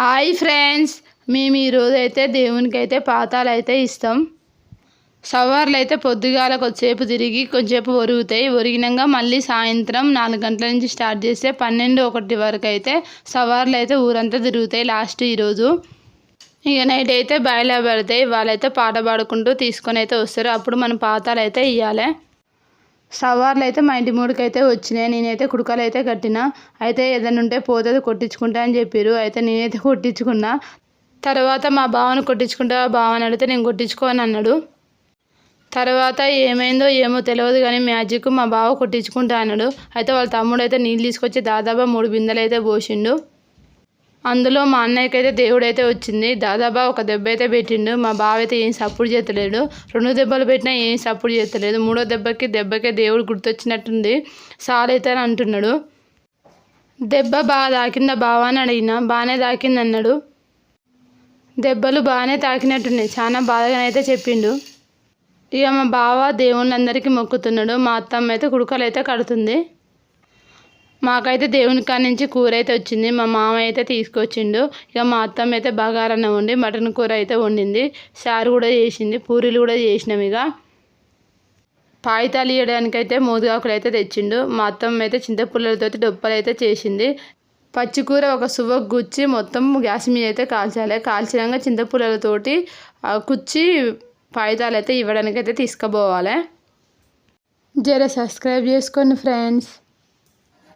Hi friends, మేము ఈరోజు అయితే దేవునికి అయితే పాతాలు అయితే ఇస్తాం. సవార్లు అయితే పొద్దుగాల కొద్దిసేపు తిరిగి కొంచెంసేపు ఒరుగుతాయి. ఒరిగినాక మళ్ళీ సాయంత్రం 4 గంటల నుంచి స్టార్ట్ చేస్తే 12-1 వరకు అయితే సవార్లు అయితే ఊరంతా తిరుగుతాయి. లాస్ట్ ఈరోజు ఇక నైట్ అయితే బయలు పడతాయి. వాళ్ళైతే పాట పాడుకుంటూ తీసుకొని అయితే వస్తారు. అప్పుడు మనం పాతాలు అయితే ఇవ్వాలి. సవార్లు అయితే మా ఇంటి మూడికి అయితే వచ్చినాయి. నేనైతే కుడుకలు అయితే కట్టిన. అయితే ఏదైనా ఉంటే పోతుంది కొట్టించుకుంటా అని చెప్పారు. అయితే నేనైతే కొట్టించుకున్నా. తర్వాత మా బావను కొట్టించుకుంటా బావని అడిగితే నేను కొట్టించుకోని అన్నాడు. తర్వాత ఏమైందో ఏమో తెలియదు కానీ మ్యాజిక్ మా బావ కొట్టించుకుంటా అన్నాడు. అయితే వాళ్ళ తమ్ముడు అయితే నీళ్ళు తీసుకొచ్చి దాదాపు 3 బిందెలు అయితే పోసిండు. అందులో మా అన్నయ్యకి అయితే దేవుడు అయితే వచ్చింది. దాదాపు ఒక దెబ్బ అయితే పెట్టిండు. మా బావ అయితే ఏం సపోర్ట్ చేస్తలేడు. 2 దెబ్బలు పెట్టినా ఏం సపోర్ట్ చేస్తలేదు. 3వ దెబ్బకే దేవుడు గుర్తొచ్చినట్టుంది. సార్ అయితే అని అంటున్నాడు. దెబ్బ బాగా తాకిందా బావ అని అడిగిన. బాగానే తాకింది అన్నాడు. దెబ్బలు బాగానే తాకినట్టున్నాయి, చాలా బాధగానైతే చెప్పిండు. ఇక మా బావ దేవుళ్ళందరికీ మొక్కుతున్నాడు. మా అత్తమ్మ అయితే కుడుకలు అయితే కడుతుంది. మాకైతే దేవుని కాడ నుంచి కూర అయితే వచ్చింది. మా మామ అయితే తీసుకొచ్చిండు. ఇక మా అత్తమ్మ అయితే బగారన్న వండి మటన్ కూర అయితే వండింది. చారు కూడా చేసింది. పూరీలు కూడా చేసినాం. ఇక పాయితాలు ఇవ్వడానికి అయితే మోదుగాకులు అయితే తెచ్చిండు. మా అత్తమ్మ అయితే చింతపుల్లలతో డొప్పలు అయితే చేసింది. పచ్చికూర ఒక సువ్వకు గుచ్చి మొత్తం గ్యాస్ మీద అయితే కాల్చాలి. కాల్చినాక చింతపుల్లలతోటి కుచ్చి పాయితాలు అయితే ఇవ్వడానికి అయితే తీసుకుపోవాలి. జర సబ్స్క్రైబ్ చేసుకోండి ఫ్రెండ్స్.